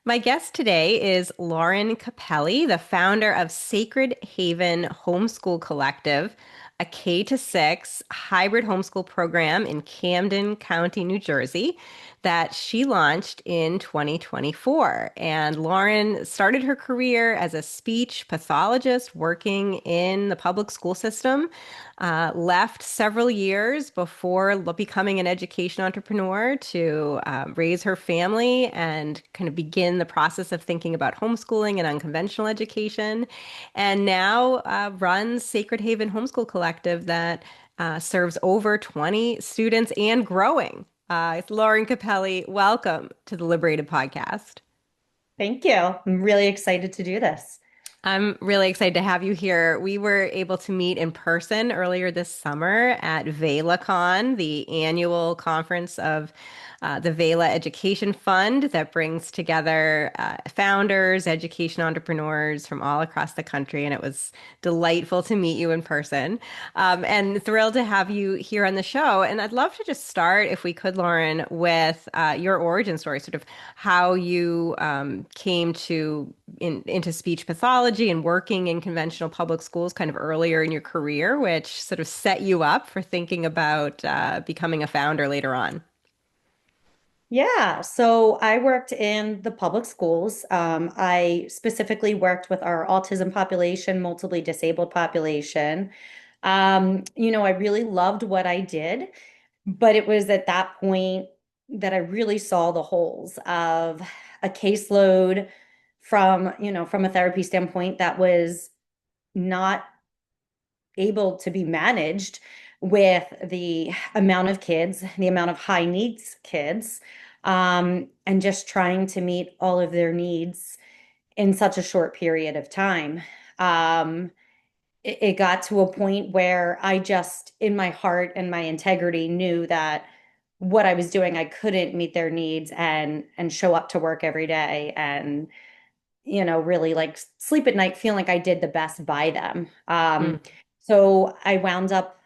My guest today is Lauren Capelli, the founder of Sacred Haven Homeschool Collective, a K to 6 hybrid homeschool program in Camden County, New Jersey, that she launched in 2024. And Lauren started her career as a speech pathologist working in the public school system, left several years before becoming an education entrepreneur to raise her family and kind of begin the process of thinking about homeschooling and unconventional education. And now runs Sacred Haven Homeschool Collective that serves over 20 students and growing. It's Lauren Capelli. Welcome to the Liberated Podcast. Thank you. I'm really excited to do this. I'm really excited to have you here. We were able to meet in person earlier this summer at VelaCon, the annual conference of the Vela Education Fund that brings together founders, education entrepreneurs from all across the country. And it was delightful to meet you in person, and thrilled to have you here on the show. And I'd love to just start, if we could, Lauren, with your origin story, sort of how you came into speech pathology and working in conventional public schools kind of earlier in your career, which sort of set you up for thinking about becoming a founder later on. Yeah, so I worked in the public schools. I specifically worked with our autism population, multiply disabled population. I really loved what I did, but it was at that point that I really saw the holes of a caseload from a therapy standpoint that was not able to be managed with the amount of kids, the amount of high needs kids, and just trying to meet all of their needs in such a short period of time. It got to a point where I just, in my heart and my integrity, knew that what I was doing, I couldn't meet their needs and show up to work every day and really like sleep at night feeling like I did the best by them. So I wound up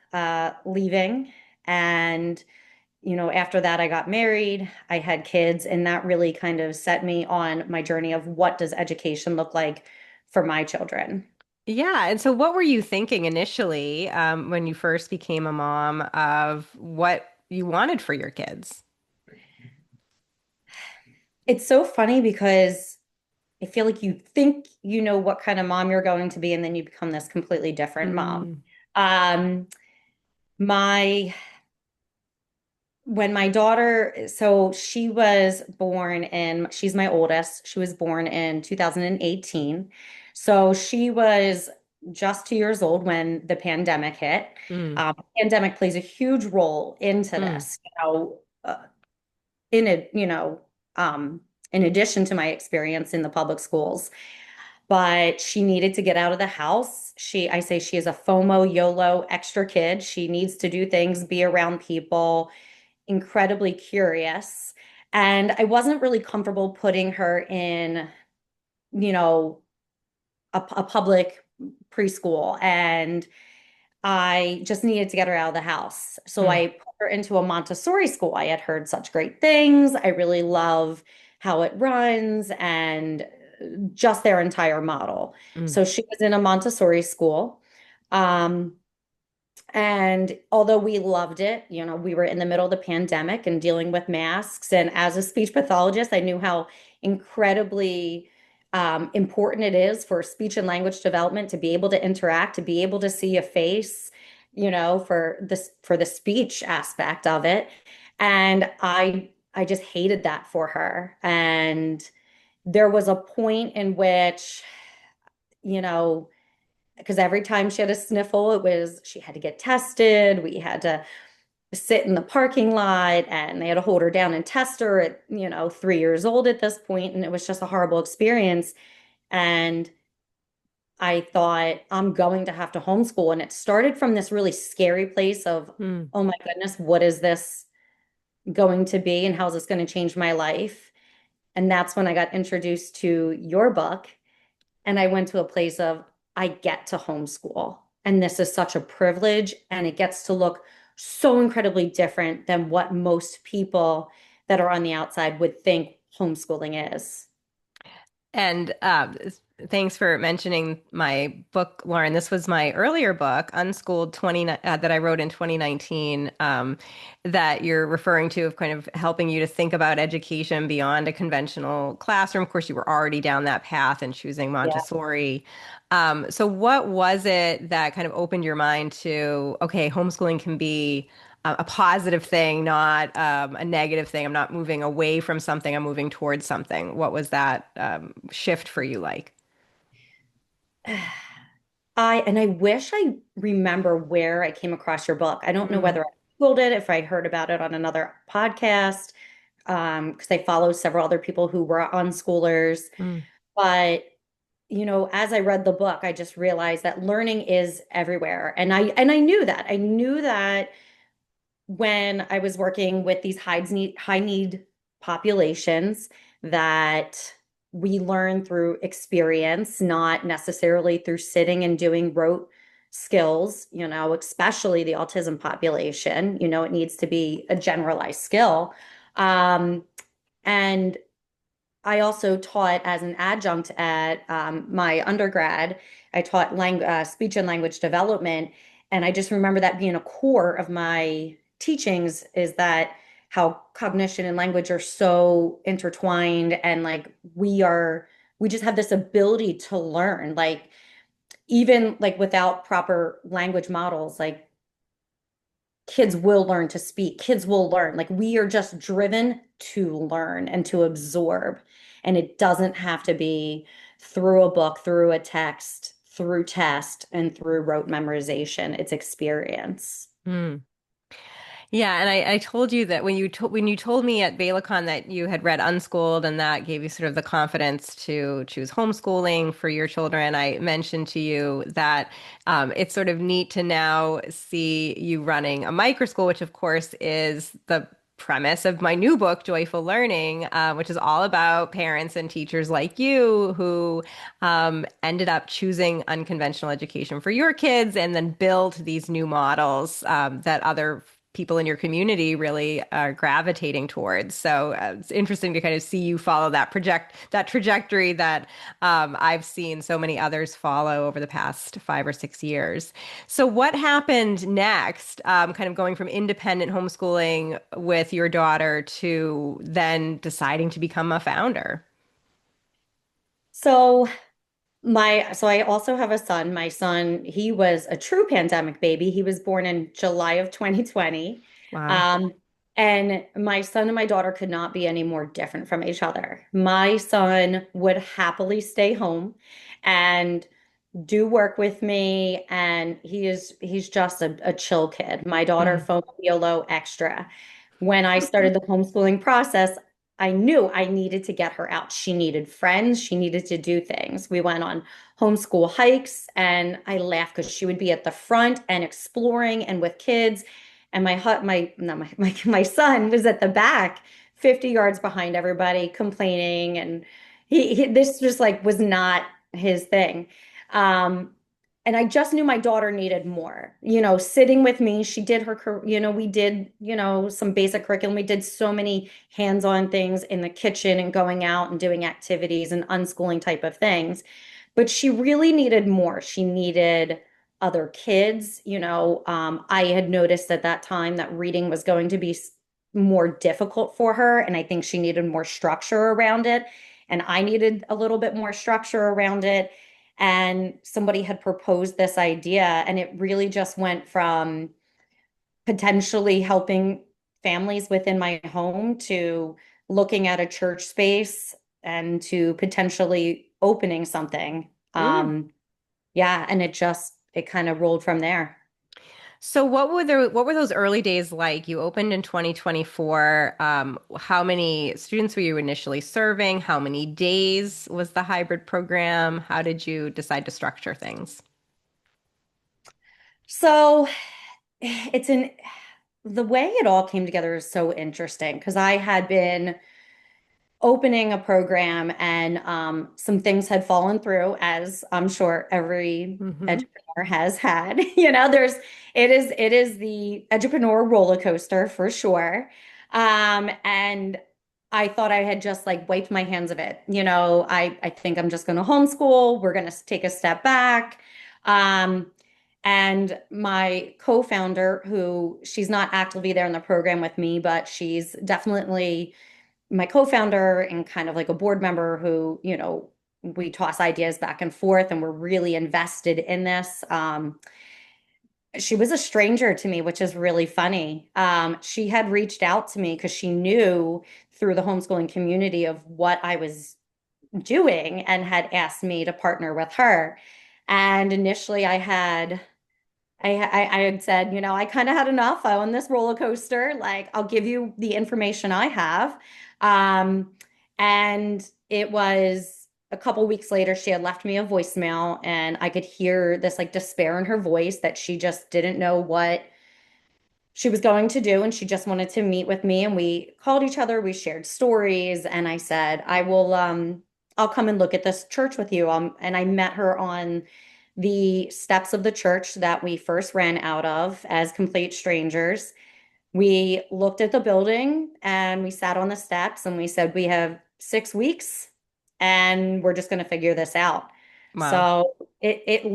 leaving. And, after that, I got married, I had kids, and that really kind of set me on my journey of what does education look like for my children. Yeah. And so, what were you thinking initially when you first became a mom of what you wanted for your kids? It's so funny because I feel like you think you know what kind of mom you're going to be, and then you become this completely different mom. Mm, Um, my when my daughter, so she's my oldest. She was born in 2018. So she was just 2 years old when the pandemic hit. mm, Pandemic plays a huge role into mm. this, in a, in addition to my experience in the public schools. But she needed to get out of the house. I say she is a FOMO, YOLO extra kid. She needs to do things, be around people, incredibly curious. And I wasn't really comfortable putting her in, you know, a public preschool. And I just needed to get her out of the house. So Mm, I put her into a Montessori school. I had heard such great things. I really love how it runs and just their entire model. mm. So she was in a Montessori school. Um, and although we loved it, we were in the middle of the pandemic and dealing with masks. And as a speech pathologist, I knew how incredibly important it is for speech and language development to be able to interact, to be able to see a face, for the speech aspect of it. And I just hated that for her. And there was a point in which, you know, because every time she had a sniffle, she had to get tested. We had to sit in the parking lot and they had to hold her down and test her at, 3 years old at this point, and it was just a horrible experience. And I thought, I'm going to have to homeschool. And it started from this really scary place of, Mm. oh my goodness, what is this going to be? And how's this going to change my life? And that's when I got introduced to your book. And I went to a place of, I get to homeschool. And this is such a privilege. And it gets to look so incredibly different than what most people that are on the outside would think homeschooling is. And thanks for mentioning my book, Lauren. This was my earlier book, Unschooled 20, that I wrote in 2019, that you're referring to of kind of helping you to think about education beyond a conventional classroom. Of course, you were already down that path and choosing Yeah. Montessori. So what was it that kind of opened your mind to, okay, homeschooling can be a positive thing, not a negative thing. I'm not moving away from something, I'm moving towards something. What was that shift for you like? I wish I remember where I came across your book. I don't know Mm, whether I Googled it, if I heard about it on another podcast, because I follow several other people who were unschoolers. mm, But as I read the book, I just realized that learning is everywhere. And I knew that. I knew that when I was working with these high need populations that we learn through experience, not necessarily through sitting and doing rote skills, especially the autism population. It needs to be a generalized skill. Um, and I also taught as an adjunct at my undergrad. I taught speech and language development. And I just remember that being a core of my teachings is that how cognition and language are so intertwined and like we just have this ability to learn, like even like without proper language models, like kids will learn to speak. Kids will learn. Like we are just driven to learn and to absorb. And it doesn't have to be through a book, through a text, through test, and through rote memorization. It's experience. mm. Yeah, and I told you that when you told me at Bailacon that you had read Unschooled and that gave you sort of the confidence to choose homeschooling for your children, I mentioned to you that it's sort of neat to now see you running a microschool, which of course is the premise of my new book, Joyful Learning, which is all about parents and teachers like you who ended up choosing unconventional education for your kids and then built these new models that other people in your community really are gravitating towards. So it's interesting to kind of see you follow that trajectory that I've seen so many others follow over the past 5 or 6 years. So what happened next? Kind of going from independent homeschooling with your daughter to then deciding to become a founder. So so I also have a son. My son, he was a true pandemic baby. He was born in July of 2020. Wow. Um, and my son and my daughter could not be any more different from each other. My son would happily stay home and do work with me, and he's just a chill kid. My daughter, Mm, FOMO, YOLO, extra. When I started the homeschooling process, I knew I needed to get her out. She needed friends. She needed to do things. We went on homeschool hikes, and I laughed because she would be at the front and exploring and with kids, and my son was at the back, 50 yards behind everybody, complaining, and this just like was not his thing. Um, and I just knew my daughter needed more, sitting with me. She did we did, some basic curriculum. We did so many hands-on things in the kitchen and going out and doing activities and unschooling type of things. But she really needed more. She needed other kids. I had noticed at that time that reading was going to be more difficult for her. And I think she needed more structure around it. And I needed a little bit more structure around it. And somebody had proposed this idea, and it really just went from potentially helping families within my home to looking at a church space and to potentially opening something. mm. Yeah, and it kind of rolled from there. So what were those early days like? You opened in 2024. How many students were you initially serving? How many days was the hybrid program? How did you decide to structure things? So it's an the way it all came together is so interesting because I had been opening a program and some things had fallen through, as I'm sure every Hmm. entrepreneur has had. It is the entrepreneur roller coaster for sure. And I thought I had just like wiped my hands of it. I think I'm just going to homeschool. We're going to take a step back. Um, and my co-founder, who she's not actively there in the program with me, but she's definitely my co-founder and kind of like a board member who, we toss ideas back and forth and we're really invested in this. She was a stranger to me, which is really funny. She had reached out to me because she knew through the homeschooling community of what I was doing and had asked me to partner with her. And initially, I had said, I kind of had enough on this roller coaster. Like, I'll give you the information I have. Um, and it was a couple weeks later, she had left me a voicemail, and I could hear this like despair in her voice that she just didn't know what she was going to do. And she just wanted to meet with me. And we called each other, we shared stories, and I said, I'll come and look at this church with you. And I met her on the steps of the church that we first ran out of as complete strangers. We looked at the building and we sat on the steps and we said, we have 6 weeks and we're just going to figure this out. Wow. So it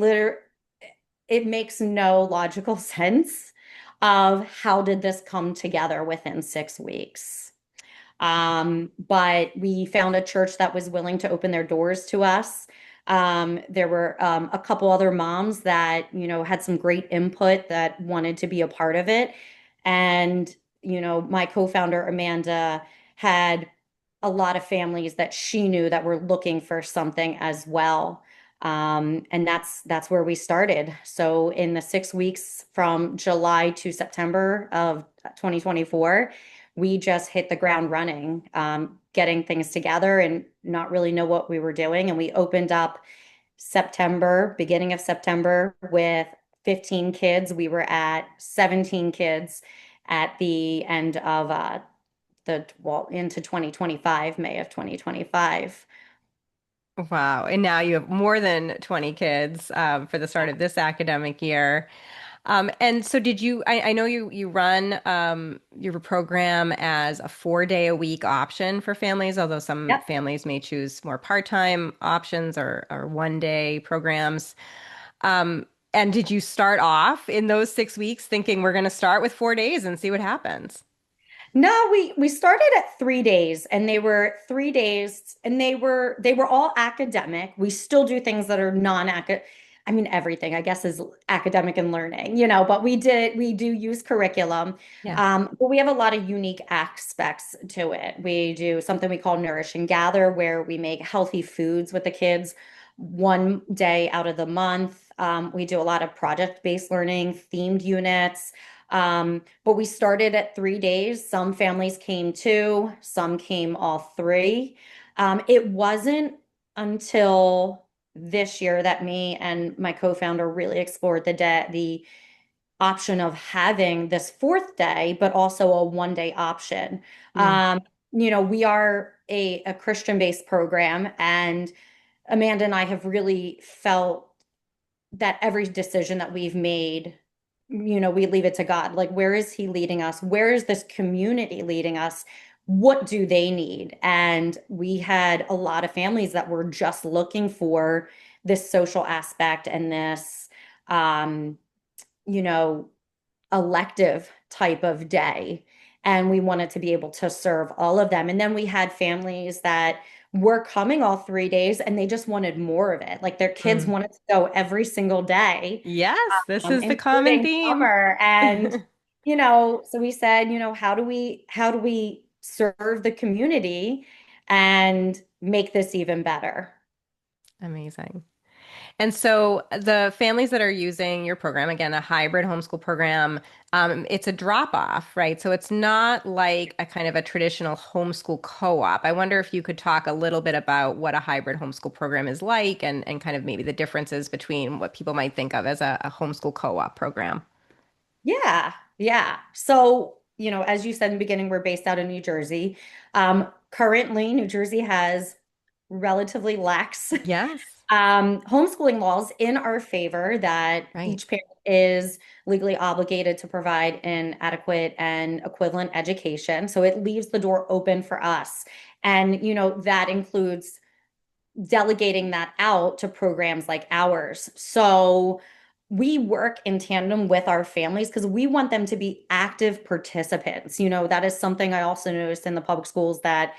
makes no logical sense of how did this come together within 6 weeks. But we found a church that was willing to open their doors to us. There were a couple other moms that, had some great input that wanted to be a part of it. And, my co-founder, Amanda, had a lot of families that she knew that were looking for something as well. And that's where we started. So in the 6 weeks from July to September of 2024, we just hit the ground running, getting things together and not really know what we were doing. And we opened up beginning of September with 15 kids. We were at 17 kids at the end of into 2025, May of 2025. Wow. And now you have more than 20 kids for the start of this academic year. And so I know you run your program as a 4 day a week option for families, although some Yep. families may choose more part-time options or 1 day programs. And did you start off in those 6 weeks thinking we're going to start with 4 days and see what happens? No, we started at 3 days, and they were 3 days, and they were all academic. We still do things that are non-academic. I mean, everything, I guess, is academic and learning, but we do use curriculum. Yeah. But we have a lot of unique aspects to it. We do something we call Nourish and Gather, where we make healthy foods with the kids 1 day out of the month. We do a lot of project-based learning, themed units. But we started at 3 days. Some families came two, some came all three. It wasn't until this year that me and my co-founder really explored the option of having this fourth day, but also a 1 day option. Mm, We are a Christian-based program, and Amanda and I have really felt that every decision that we've made, we leave it to God. Like, where is He leading us? Where is this community leading us? What do they need? And we had a lot of families that were just looking for this social aspect and this, um, you know, elective type of day. And we wanted to be able to serve all of them. And then we had families that were coming all 3 days and they just wanted more of it. Like their kids mm. wanted to go every single day, Yes, this is the common including theme. summer. And, so we said, how do we serve the community and make this even better? Amazing. And so the families that are using your program, again, a hybrid homeschool program, it's a drop off, right? So it's not like a kind of a traditional homeschool co-op. I wonder if you could talk a little bit about what a hybrid homeschool program is like and kind of maybe the differences between what people might think of as a homeschool co-op program. Yeah, yeah. So, as you said in the beginning, we're based out of New Jersey. Currently, New Jersey has relatively lax Yes, homeschooling laws in our favor that right. each parent is legally obligated to provide an adequate and equivalent education. So it leaves the door open for us. And, that includes delegating that out to programs like ours. So we work in tandem with our families because we want them to be active participants. That is something I also noticed in the public schools that,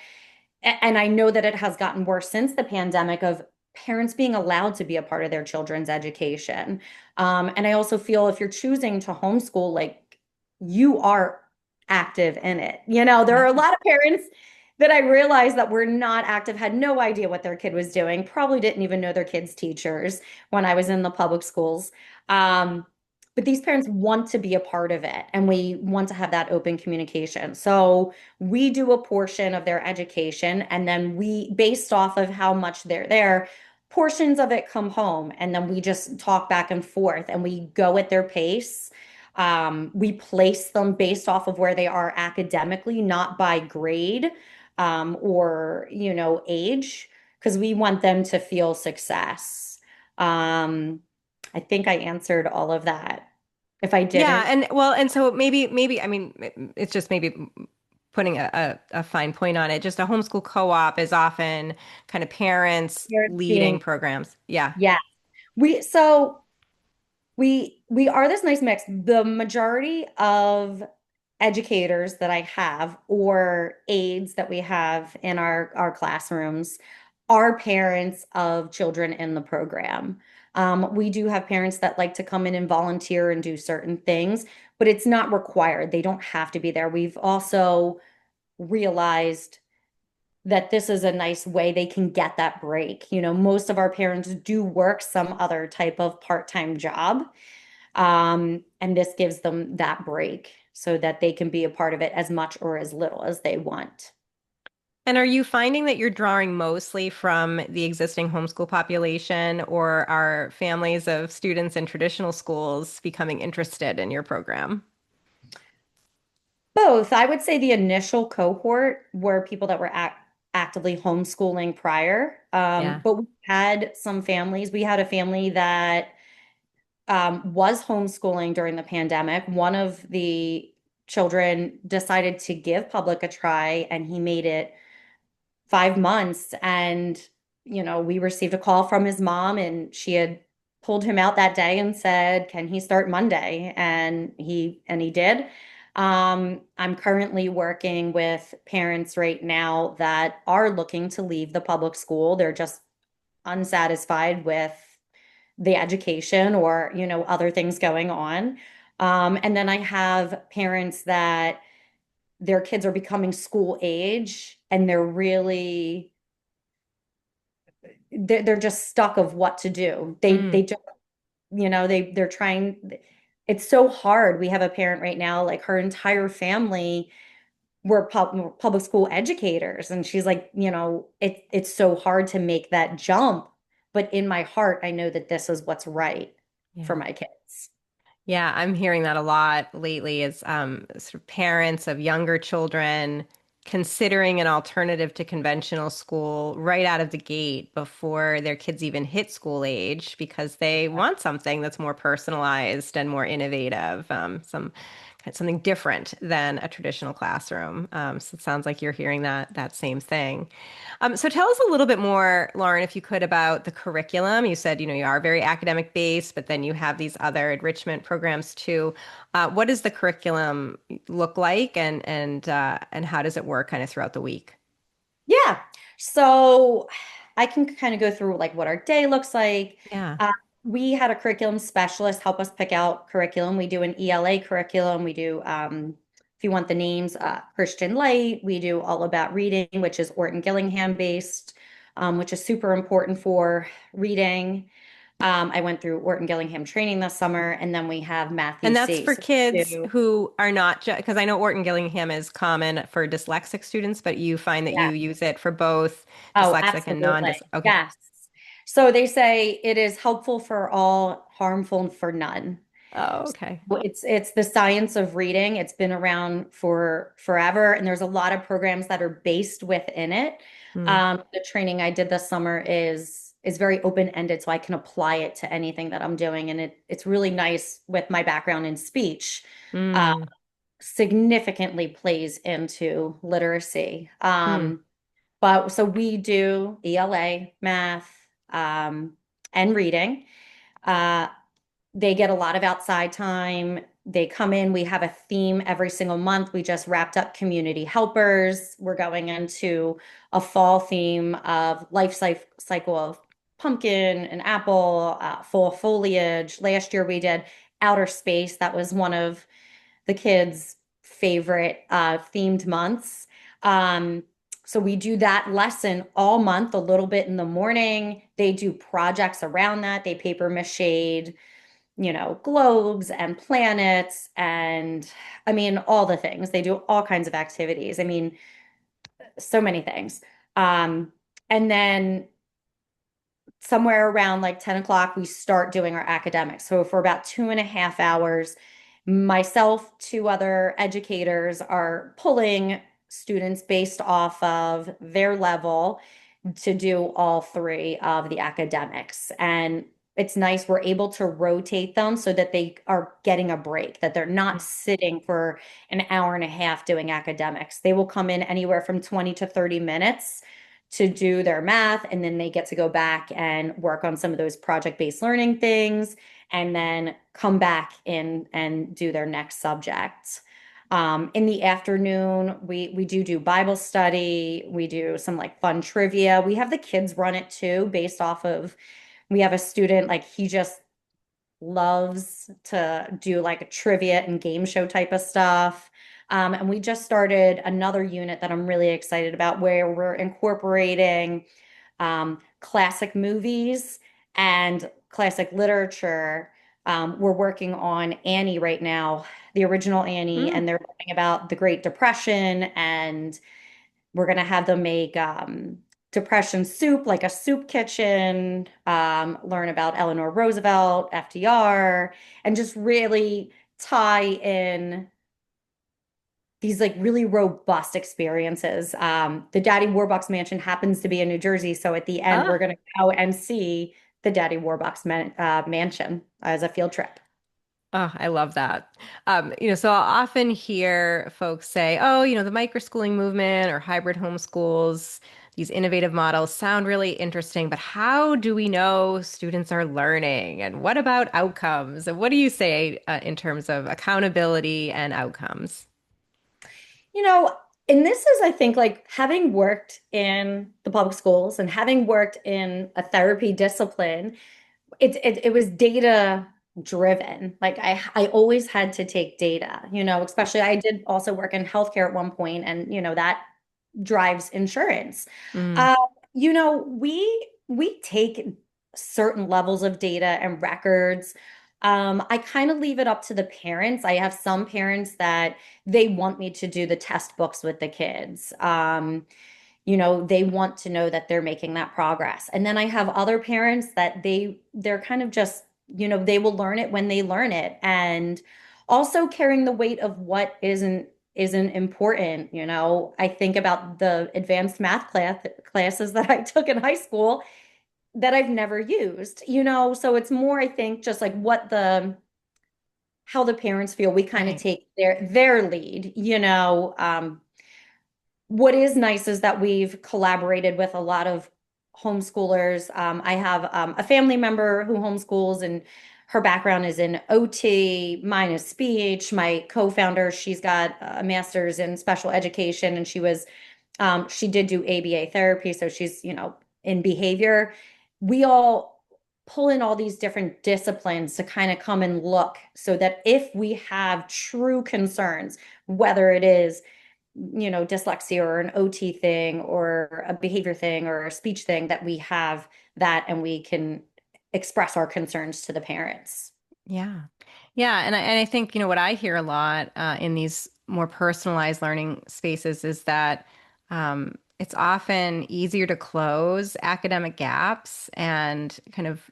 and I know that it has gotten worse since the pandemic, of parents being allowed to be a part of their children's education. And I also feel if you're choosing to homeschool, like, you are active in it. There are a lot of parents that I realized that were not active, had no idea what their kid was doing, probably didn't even know their kids' teachers when I was in the public schools. But these parents want to be a part of it, and we want to have that open communication. So we do a portion of their education, and then we, based off of how much they're there, portions of it come home, and then we just talk back and forth, and we go at their pace. We place them based off of where they are academically, not by grade, or, age, because we want them to feel success. I think I answered all of that. If I Yeah, didn't, and well, and so maybe I mean it's just maybe putting a fine point on it. Just a homeschool co-op is often kind of parents you're leading being, programs. Yeah. yeah. We are this nice mix. The majority of educators that I have, or aides that we have in our classrooms, are parents of children in the program. We do have parents that like to come in and volunteer and do certain things, but it's not required. They don't have to be there. We've also realized that this is a nice way they can get that break. Most of our parents do work some other type of part-time job. And this gives them that break so that they can be a part of it as much or as little as they want. And are you finding that you're drawing mostly from the existing homeschool population, or are families of students in traditional schools becoming interested in your program? Both. I would say the initial cohort were people that were actively homeschooling prior. Yeah. But we had some families. We had a family that was homeschooling during the pandemic. One of the children decided to give public a try, and he made it 5 months. And, we received a call from his mom, and she had pulled him out that day and said, "Can he start Monday?" And he did. I'm currently working with parents right now that are looking to leave the public school. They're just unsatisfied with the education, or, other things going on. And then I have parents that their kids are becoming school age, and they're just stuck of what to do. They Mm, just, they're trying. It's so hard. We have a parent right now, like, her entire family were public school educators, and she's like, it's so hard to make that jump, but in my heart I know that this is what's right for yeah. my kids. Yeah, I'm hearing that a lot lately is sort of parents of younger children considering an alternative to conventional school right out of the gate before their kids even hit school age because they want something that's more personalized and more innovative, something different than a traditional classroom. So it sounds like you're hearing that same thing. So tell us a little bit more, Lauren, if you could, about the curriculum. You said, you are very academic based, but then you have these other enrichment programs too. What does the curriculum look like, and how does it work kind of throughout the week? Yeah. So I can kind of go through, like, what our day looks like. Yeah. Uh, we had a curriculum specialist help us pick out curriculum. We do an ELA curriculum. We do, if you want the names, Christian Light. We do All About Reading, which is Orton Gillingham based, which is super important for reading. I went through Orton Gillingham training this summer, and then we have Matthew And that's C. for So we kids do, who are not just, because I know Orton Gillingham is common for dyslexic students, but you find that you yeah. use it for both Oh, dyslexic and absolutely. non-dys. Okay. Yes. So they say it is helpful for all, harmful for none. Oh, okay. So it's the science of reading. It's been around for forever, and there's a lot of programs that are based within it. Hmm. The training I did this summer is is very open-ended, so I can apply it to anything that I'm doing. And it's really nice with my background in speech. Uh, Mm, Significantly plays into literacy. mm, But so we do ELA, math, and reading. Uh, they get a lot of outside time. They come in, we have a theme every single month. We just wrapped up community helpers. We're going into a fall theme of cycle of pumpkin and apple, fall foliage. Last year we did outer space. That was one of the kids' favorite themed months. Um, so we do that lesson all month, a little bit in the morning. They do projects around that. They paper mache globes and planets and I mean all the things. They do all kinds of activities. I mean, so many things. Um, and then somewhere around like 10 o'clock, we start doing our academics. So for about 2.5 hours, myself, two other educators are pulling students based off of their level to do all three of the academics. And it's nice we're able to rotate them so that they are getting a break, that they're not sitting for an hour and a half doing academics. They will come in anywhere from 20 to 30 minutes to do their math, and then they get to go back and work on some of those project-based learning things, and then come back in and do their next subject. In the afternoon, we do Bible study. We do some like fun trivia. We have the kids run it too, based off of we have a student like he just loves to do like a trivia and game show type of stuff. And we just started another unit that I'm really excited about where we're incorporating classic movies and classic literature. We're working on Annie right now, the original Annie, mm. and they're learning about the Great Depression, and we're going to have them make depression soup, like a soup kitchen, learn about Eleanor Roosevelt, FDR, and just really tie in these like really robust experiences. The Daddy Warbucks mansion happens to be in New Jersey, so at the end, we're Ah, going to go and see the Daddy Warbucks mansion as a field trip. oh, I love that. So I'll often hear folks say, oh, the microschooling movement or hybrid homeschools, these innovative models sound really interesting, but how do we know students are learning? And what about outcomes? And what do you say in terms of accountability and outcomes? You know, and this is, I think, like having worked in the public schools and having worked in a therapy discipline, it was data driven. Like I always had to take data, especially I did also work in healthcare at one point, and that drives insurance. Mm, Uh, we take certain levels of data and records. I kind of leave it up to the parents. I have some parents that they want me to do the test books with the kids. They want to know that they're making that progress. And then I have other parents that they're kind of just, they will learn it when they learn it. And also carrying the weight of what isn't important. I think about the advanced math classes that I took in high school that I've never used, so it's more, I think, just like how the parents feel. We kind of right. take their lead. What is nice is that we've collaborated with a lot of homeschoolers. I have a family member who homeschools, and her background is in OT, mine is speech. My co-founder, she's got a master's in special education, and she did do ABA therapy, so she's, in behavior. We all pull in all these different disciplines to kind of come and look so that if we have true concerns, whether it is dyslexia or an OT thing or a behavior thing or a speech thing, that we have that and we can express our concerns to the parents. Yeah. Yeah. And I think, what I hear a lot in these more personalized learning spaces is that it's often easier to close academic gaps and kind of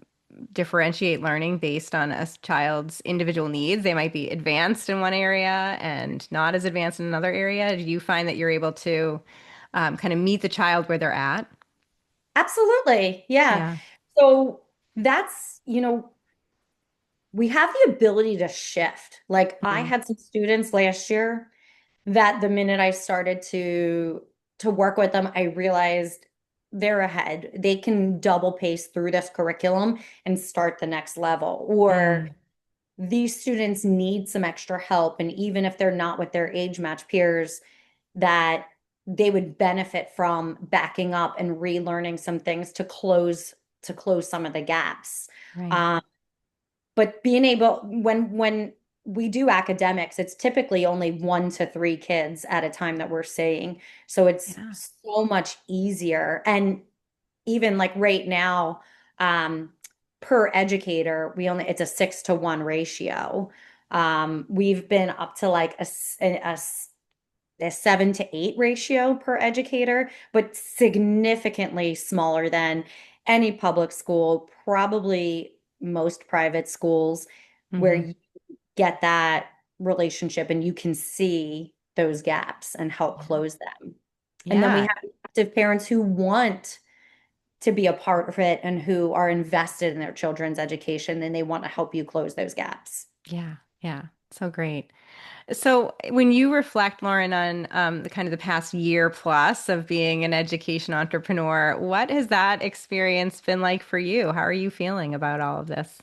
differentiate learning based on a child's individual needs. They might be advanced in one area and not as advanced in another area. Do you find that you're able to kind of meet the child where they're at? Absolutely. Yeah. Yeah. So that's, we have the ability to shift. Like I Mm, had some students last year that the minute I started to work with them, I realized they're ahead. They can double pace through this curriculum and start the next level. Or mm, these students need some extra help. And even if they're not with their age match peers, that they would benefit from backing up and relearning some things to close some of the gaps. right. Um, but being able when we do academics, it's typically only 1 to 3 kids at a time that we're seeing. So it's Yeah. so much easier. And even like right now, um, per educator, it's a 6-to-1 ratio. We've been up to like a 7-to-8 ratio per educator, but significantly smaller than any public school, probably most private schools, where Hmm. you get that relationship and you can see those gaps and help Yeah. close them. And then we Yeah. have active parents who want to be a part of it and who are invested in their children's education and they want to help you close those gaps. Yeah. Yeah. So great. So when you reflect, Lauren, on the kind of the past year plus of being an education entrepreneur, what has that experience been like for you? How are you feeling about all of this?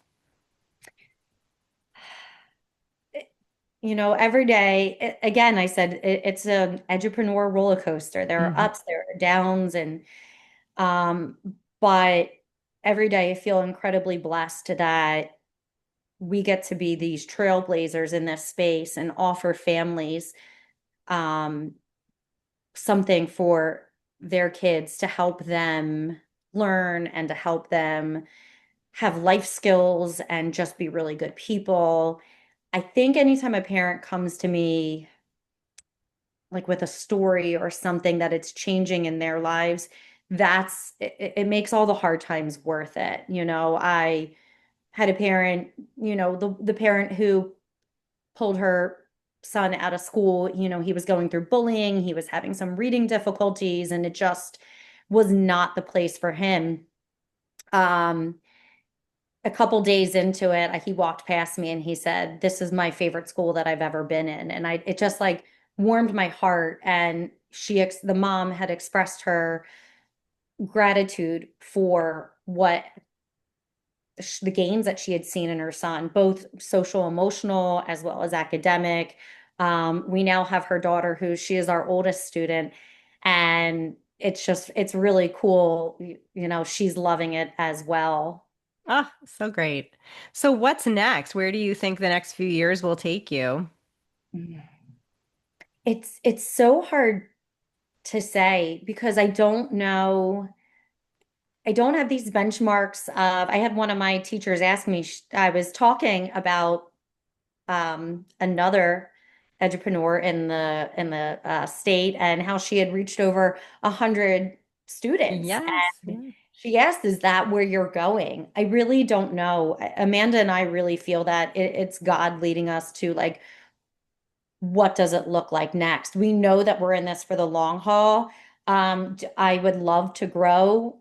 Every day, again, I said it's an entrepreneur roller coaster. There are Hmm. ups, there are downs, and um, but every day I feel incredibly blessed that we get to be these trailblazers in this space and offer families um, something for their kids to help them learn and to help them have life skills and just be really good people. I think anytime a parent comes to me like with a story or something that it's changing in their lives, it makes all the hard times worth it. I had a parent, the parent who pulled her son out of school, he was going through bullying, he was having some reading difficulties, and it just was not the place for him. Um, a couple days into it, he walked past me and he said, "This is my favorite school that I've ever been in." And it just like warmed my heart. And the mom had expressed her gratitude for what the gains that she had seen in her son, both social, emotional, as well as academic. We now have her daughter, she is our oldest student, and it's really cool. She's loving it as well. Oh, so great. So what's next? Where do you think the next few years will take you? It's so hard to say because I don't know. I don't have these benchmarks of, I had one of my teachers ask me, I was talking about another entrepreneur in the state and how she had reached over 100 students. Yes. And Yeah. she asked, "Is that where you're going?" I really don't know. Amanda and I really feel that it's God leading us to like what does it look like next? We know that we're in this for the long haul. I would love to grow.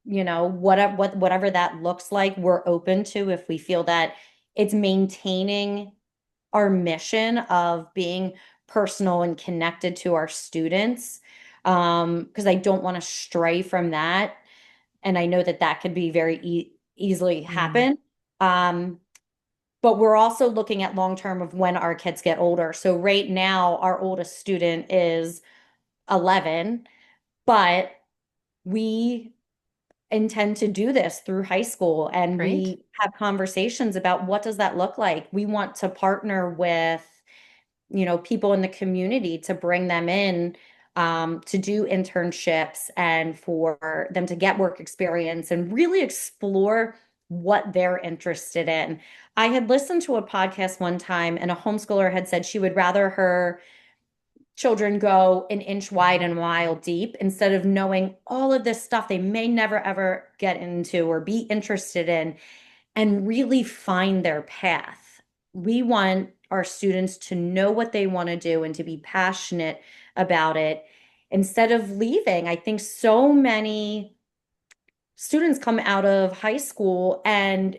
Whatever that looks like, we're open to if we feel that it's maintaining our mission of being personal and connected to our students. Because I don't want to stray from that. And I know that that could be very easily Mm, happen. Um, but we're also looking at long term of when our kids get older. So right now, our oldest student is 11, but we intend to do this through high school and great. we have conversations about what does that look like. We want to partner with people in the community to bring them in to do internships and for them to get work experience and really explore what they're interested in. I had listened to a podcast one time, and a homeschooler had said she would rather her children go an inch wide and a mile deep instead of knowing all of this stuff they may never ever get into or be interested in and really find their path. We want our students to know what they want to do and to be passionate about it instead of leaving. I think so many students come out of high school and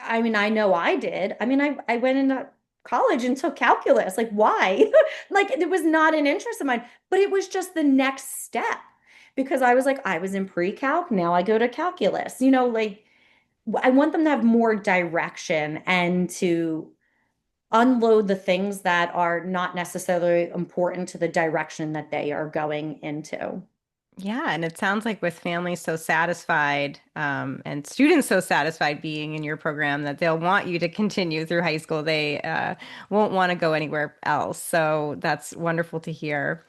I mean, I know I did. I mean, I went into college and took calculus. Like, why? Like, it was not an interest of mine, but it was just the next step because I was like, I was in pre-calc, now I go to calculus. Like I want them to have more direction and to unload the things that are not necessarily important to the direction that they are going into. Yeah, and it sounds like with families so satisfied and students so satisfied being in your program that they'll want you to continue through high school. They won't want to go anywhere else. So that's wonderful to hear.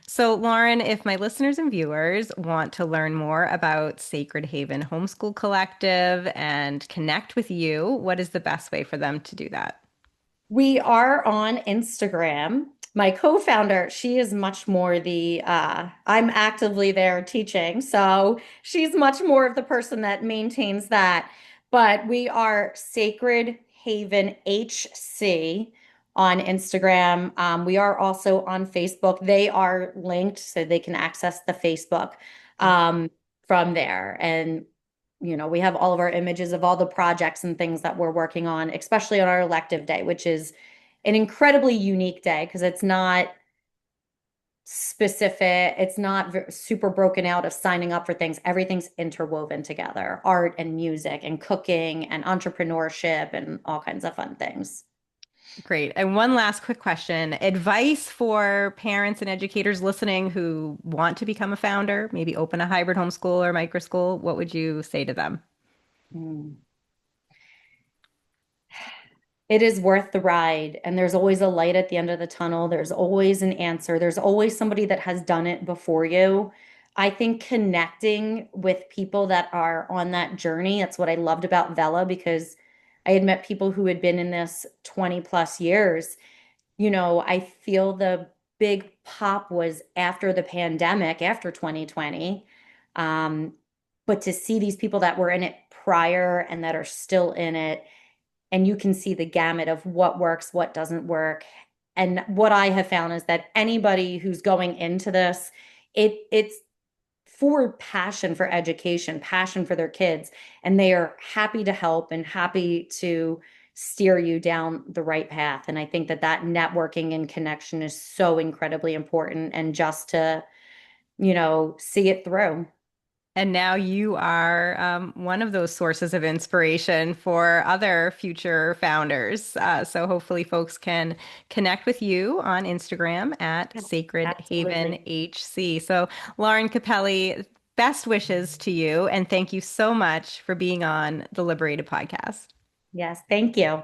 So, Lauren, if my listeners and viewers want to learn more about Sacred Haven Homeschool Collective and connect with you, what is the best way for them to do that? We are on Instagram. My co-founder, she is much more I'm actively there teaching, so she's much more of the person that maintains that. But we are Sacred Haven HC on Instagram. We are also on Facebook. They are linked so they can access the Facebook um, from there. And we have all of our images of all the projects and things that we're working on, especially on our elective day, which is an incredibly unique day because it's not specific, it's not super broken out of signing up for things. Everything's interwoven together, art and music and cooking and entrepreneurship and all kinds of fun things. Great. And one last quick question. Advice for parents and educators listening who want to become a founder, maybe open a hybrid homeschool or micro school. What would you say to them? Mm. It is worth the ride, and there's always a light at the end of the tunnel. There's always an answer. There's always somebody that has done it before you. I think connecting with people that are on that journey, that's what I loved about Vela because I had met people who had been in this 20 plus years. I feel the big pop was after the pandemic, after 2020. Um, but to see these people that were in it prior and that are still in it, and you can see the gamut of what works, what doesn't work. And what I have found is that anybody who's going into this, it's for passion for education, passion for their kids, and they are happy to help and happy to steer you down the right path. And I think that that networking and connection is so incredibly important and just to, see it through. And now you are one of those sources of inspiration for other future founders. So hopefully, folks can connect with you on Instagram at Yeah, Sacred Haven absolutely. HC. So, Lauren Capelli, best wishes to you, and thank you so much for being on the Liberated podcast. Yes, thank you.